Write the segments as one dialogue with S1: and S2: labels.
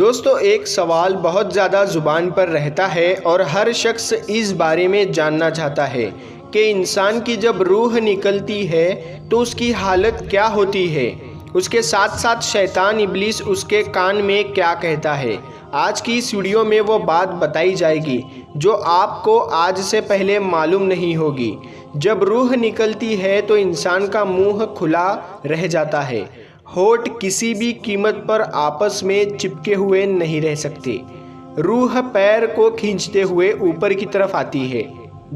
S1: دوستو، ایک سوال بہت زیادہ زبان پر رہتا ہے اور ہر شخص اس بارے میں جاننا چاہتا ہے کہ انسان کی جب روح نکلتی ہے تو اس کی حالت کیا ہوتی ہے۔ اس کے ساتھ ساتھ شیطان ابلیس اس کے کان میں کیا کہتا ہے۔ آج کی اس ویڈیو میں وہ بات بتائی جائے گی جو آپ کو آج سے پہلے معلوم نہیں ہوگی۔ جب روح نکلتی ہے تو انسان کا منہ کھلا رہ جاتا ہے، ہونٹ کسی بھی قیمت پر آپس میں چپکے ہوئے نہیں رہ سکتے۔ روح پیر کو کھینچتے ہوئے اوپر کی طرف آتی ہے۔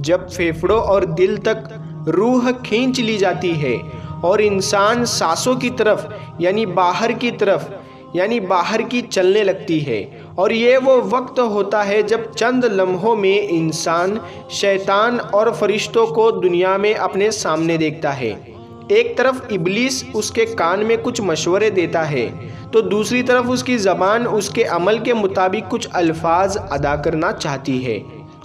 S1: جب پھیپھڑوں اور دل تک روح کھینچ لی جاتی ہے اور انسان سانسوں کی طرف یعنی باہر کی چلنے لگتی ہے، اور یہ وہ وقت ہوتا ہے جب چند لمحوں میں انسان شیطان اور فرشتوں کو دنیا میں اپنے سامنے دیکھتا ہے۔ ایک طرف ابلیس اس کے کان میں کچھ مشورے دیتا ہے تو دوسری طرف اس کی زبان اس کے عمل کے مطابق کچھ الفاظ ادا کرنا چاہتی ہے۔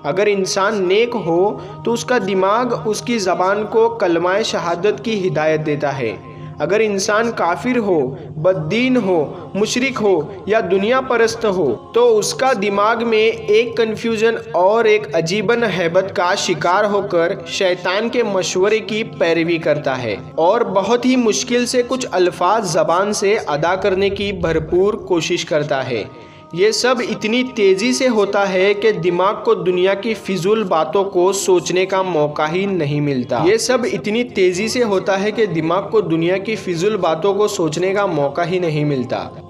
S1: اگر انسان نیک ہو تو اس کا دماغ اس کی زبان کو کلمہ شہادت کی ہدایت دیتا ہے۔ اگر انسان کافر ہو، بددین ہو، مشرک ہو یا دنیا پرست ہو تو اس کا دماغ میں ایک کنفیوژن اور ایک عجیباً ہیبت کا شکار ہو کر شیطان کے مشورے کی پیروی کرتا ہے اور بہت ہی مشکل سے کچھ الفاظ زبان سے ادا کرنے کی بھرپور کوشش کرتا ہے۔ یہ سب اتنی تیزی سے ہوتا ہے کہ دماغ کو دنیا کی فضول باتوں کو سوچنے کا موقع ہی نہیں ملتا۔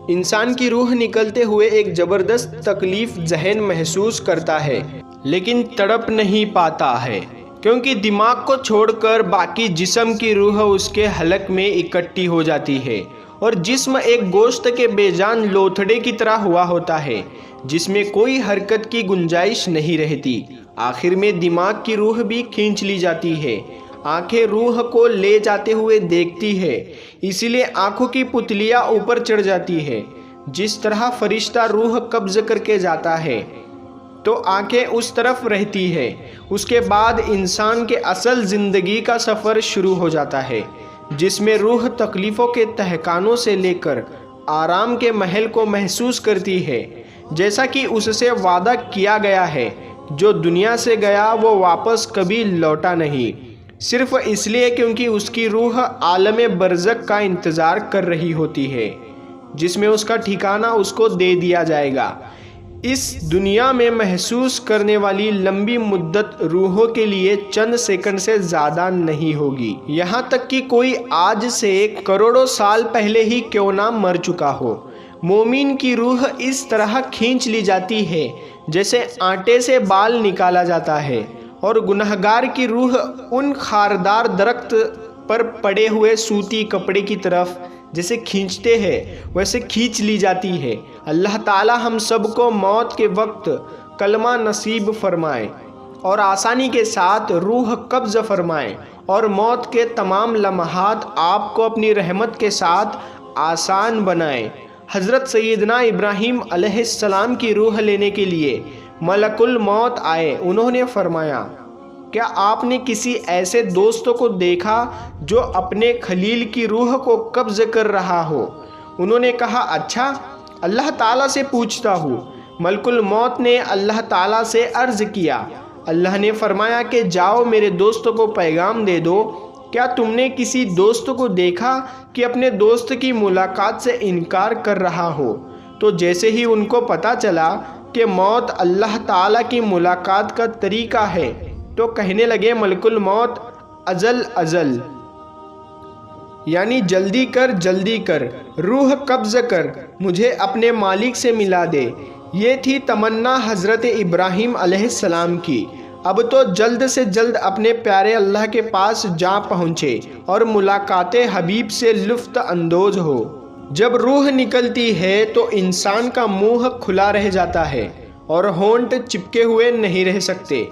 S1: انسان کی روح نکلتے ہوئے ایک زبردست تکلیف ذہن محسوس کرتا ہے، لیکن تڑپ نہیں پاتا ہے کیونکہ دماغ کو چھوڑ کر باقی جسم کی روح اس کے حلق میں اکٹھی ہو جاتی ہے، اور جسم ایک گوشت کے بے جان لوتھڑے کی طرح ہوا ہوتا ہے جس میں کوئی حرکت کی گنجائش نہیں رہتی۔ آخر میں دماغ کی روح بھی کھینچ لی جاتی ہے۔ آنکھیں روح کو لے جاتے ہوئے دیکھتی ہے، اسی لیے آنکھوں کی پتلیاں اوپر چڑھ جاتی ہے۔ جس طرح فرشتہ روح قبض کر کے جاتا ہے تو آنکھیں اس طرف رہتی ہے۔ اس کے بعد انسان کے اصل زندگی کا سفر شروع ہو جاتا ہے، جس میں روح تکلیفوں کے تہخانوں سے لے کر آرام کے محل کو محسوس کرتی ہے۔ جیسا کہ اس سے وعدہ کیا گیا ہے، جو دنیا سے گیا وہ واپس کبھی لوٹا نہیں، صرف اس لیے کیونکہ اس کی روح عالم برزخ کا انتظار کر رہی ہوتی ہے، جس میں اس کا ٹھکانہ اس کو دے دیا جائے گا۔ اس دنیا میں محسوس کرنے والی لمبی مدت روحوں کے لیے چند سیکنڈ سے زیادہ نہیں ہوگی، یہاں تک کہ کوئی آج سے کروڑوں سال پہلے ہی کیوں نہ مر چکا ہو۔ مومن کی روح اس طرح کھینچ لی جاتی ہے جیسے آٹے سے بال نکالا جاتا ہے، اور گنہگار کی روح ان خاردار درخت پر پڑے ہوئے سوتی کپڑے کی طرف جیسے کھینچتے ہیں ویسے کھینچ لی جاتی ہے۔ اللہ تعالی ہم سب کو موت کے وقت کلمہ نصیب فرمائے اور آسانی کے ساتھ روح قبض فرمائے، اور موت کے تمام لمحات آپ کو اپنی رحمت کے ساتھ آسان بنائے۔ حضرت سیدنا ابراہیم علیہ السلام کی روح لینے کے لیے ملک الموت آئے۔ انہوں نے فرمایا، کیا آپ نے کسی ایسے دوست کو دیکھا جو اپنے خلیل کی روح کو قبض کر رہا ہو؟ انہوں نے کہا، اچھا، اللہ تعالیٰ سے پوچھتا ہوں۔ ملک الموت نے اللہ تعالیٰ سے عرض کیا۔ اللہ نے فرمایا کہ جاؤ میرے دوست کو پیغام دے دو، کیا تم نے کسی دوست کو دیکھا کہ اپنے دوست کی ملاقات سے انکار کر رہا ہو؟ تو جیسے ہی ان کو پتہ چلا کہ موت اللہ تعالیٰ کی ملاقات کا طریقہ ہے تو کہنے لگے، ملک الموت ازل یعنی جلدی کر، روح قبض کر، مجھے اپنے مالک سے ملا دے۔ یہ تھی تمنا حضرت ابراہیم علیہ السلام کی۔ اب تو جلد سے جلد اپنے پیارے اللہ کے پاس جا پہنچے اور ملاقات حبیب سے لطف اندوز ہو۔ جب روح نکلتی ہے تو انسان کا منہ کھلا رہ جاتا ہے اور ہونٹ چپکے ہوئے نہیں رہ سکتے۔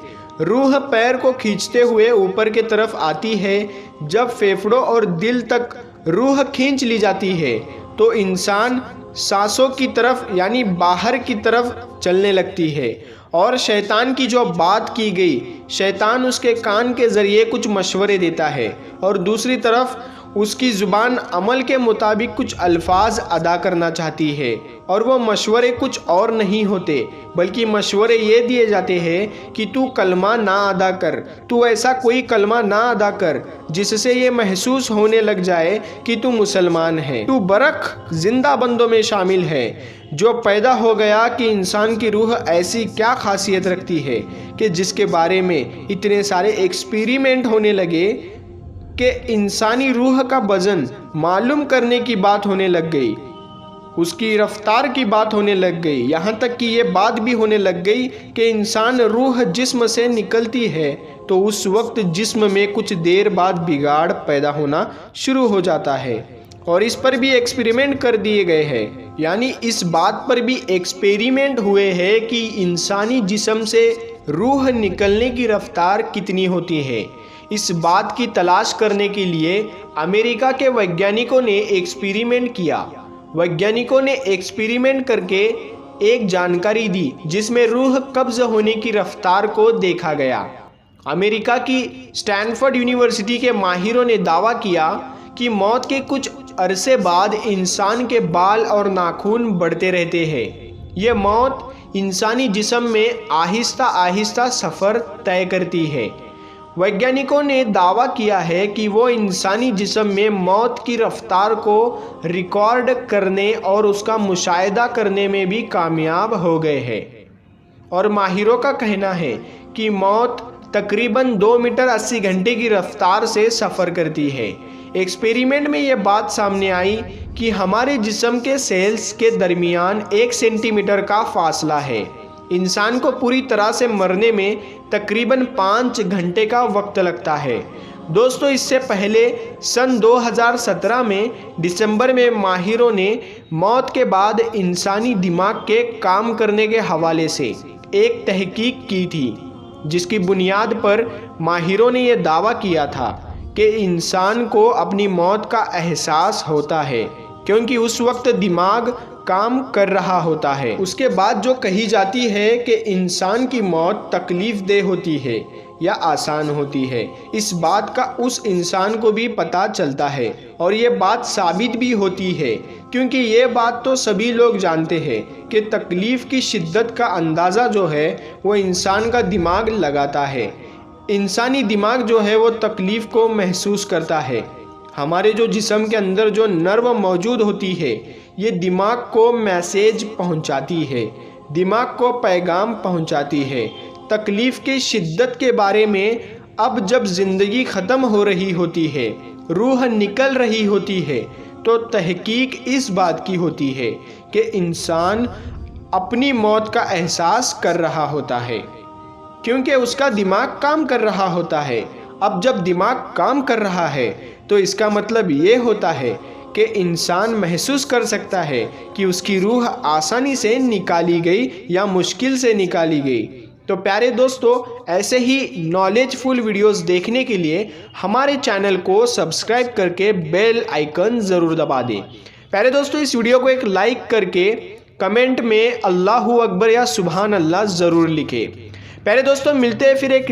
S1: روح پیر کو کھینچتے ہوئے اوپر کی طرف آتی ہے۔ جب پھیپھڑوں اور دل تک روح کھینچ لی جاتی ہے تو انسان سانسوں کی طرف یعنی باہر کی طرف چلنے لگتی ہے، اور شیطان کی جو بات کی گئی، شیطان اس کے کان کے ذریعے کچھ مشورے دیتا ہے، اور دوسری طرف اس کی زبان عمل کے مطابق کچھ الفاظ ادا کرنا چاہتی ہے، اور وہ مشورے کچھ اور نہیں ہوتے بلکہ مشورے یہ دیے جاتے ہیں کہ تو کلمہ نہ ادا کر، تو ایسا کوئی کلمہ نہ ادا کر جس سے یہ محسوس ہونے لگ جائے کہ تو مسلمان ہے، تو برق زندہ بندوں میں شامل ہے۔ جو پیدا ہو گیا کہ انسان کی روح ایسی کیا خاصیت رکھتی ہے کہ جس کے بارے میں اتنے سارے ایکسپیریمنٹ ہونے لگے کہ انسانی روح کا وزن معلوم کرنے کی بات ہونے لگ گئی، اس کی رفتار کی بات ہونے لگ گئی، یہاں تک کہ یہ بات بھی ہونے لگ گئی کہ انسان روح جسم سے نکلتی ہے تو اس وقت جسم میں کچھ دیر بعد بگاڑ پیدا ہونا شروع ہو جاتا ہے، اور اس پر بھی ایکسپیریمنٹ کر دیے گئے ہیں، یعنی اس بات پر بھی ایکسپیریمنٹ ہوئے ہیں کہ انسانی جسم سے روح نکلنے کی رفتار کتنی ہوتی ہے۔ اس بات کی تلاش کرنے کے لیے امریکہ کے ویگیانکوں نے ایکسپیریمنٹ کیا۔ ویگیانکوں نے ایکسپیریمنٹ کر کے ایک جانکاری دی جس میں روح قبض ہونے کی رفتار کو دیکھا گیا۔ امریکہ کی اسٹینفورڈ یونیورسٹی کے ماہروں نے دعویٰ کیا کہ موت کے کچھ عرصے بعد انسان کے بال اور ناخن بڑھتے رہتے ہیں۔ یہ موت انسانی جسم میں آہستہ آہستہ سفر طے کرتی ہے۔ ویگیانکوں نے دعویٰ کیا ہے کہ وہ انسانی جسم میں موت کی رفتار کو ریکارڈ کرنے اور اس کا مشاہدہ کرنے میں بھی کامیاب ہو گئے ہیں، اور ماہروں کا کہنا ہے کہ موت تقریباً 2 میٹر 80 گھنٹے کی رفتار سے سفر کرتی ہے۔ ایکسپیریمنٹ میں یہ بات سامنے آئی کہ ہمارے جسم کے سیلز کے درمیان 1 سینٹی میٹر کا فاصلہ ہے۔ انسان کو پوری طرح سے مرنے میں تقریباً 5 گھنٹے کا وقت لگتا ہے۔ دوستو، اس سے پہلے سن 2017 میں دسمبر میں ماہروں نے موت کے بعد انسانی دماغ کے کام کرنے کے حوالے سے ایک تحقیق کی تھی، جس کی بنیاد پر ماہروں نے یہ دعویٰ کیا تھا کہ انسان کو اپنی موت کا احساس ہوتا ہے کیونکہ اس وقت دماغ کام کر رہا ہوتا ہے۔ اس کے بعد جو کہی جاتی ہے کہ انسان کی موت تکلیف دہ ہوتی ہے یا آسان ہوتی ہے، اس بات کا اس انسان کو بھی پتہ چلتا ہے، اور یہ بات ثابت بھی ہوتی ہے کیونکہ یہ بات تو سبھی لوگ جانتے ہیں کہ تکلیف کی شدت کا اندازہ جو ہے وہ انسان کا دماغ لگاتا ہے۔ انسانی دماغ جو ہے وہ تکلیف کو محسوس کرتا ہے۔ ہمارے جو جسم کے اندر جو نرو موجود ہوتی ہے، یہ دماغ کو میسیج پہنچاتی ہے، دماغ کو پیغام پہنچاتی ہے تکلیف کی شدت کے بارے میں۔ اب جب زندگی ختم ہو رہی ہوتی ہے، روح نکل رہی ہوتی ہے، تو تحقیق اس بات کی ہوتی ہے کہ انسان اپنی موت کا احساس کر رہا ہوتا ہے کیونکہ اس کا دماغ کام کر رہا ہوتا ہے۔ اب جب دماغ کام کر رہا ہے تو اس کا مطلب یہ ہوتا ہے کہ انسان محسوس کر سکتا ہے کہ اس کی روح آسانی سے نکالی گئی یا مشکل سے نکالی گئی۔ تو پیارے دوستو، ایسے ہی نالج فل ویڈیوز دیکھنے کے لیے ہمارے چینل کو سبسکرائب کر کے بیل آئیکن ضرور دبا دیں۔ پیارے دوستو، اس ویڈیو کو ایک لائک کر کے کمنٹ میں اللہ اکبر یا سبحان اللہ ضرور لکھیں۔ پیارے دوستو، ملتے ہیں پھر ایک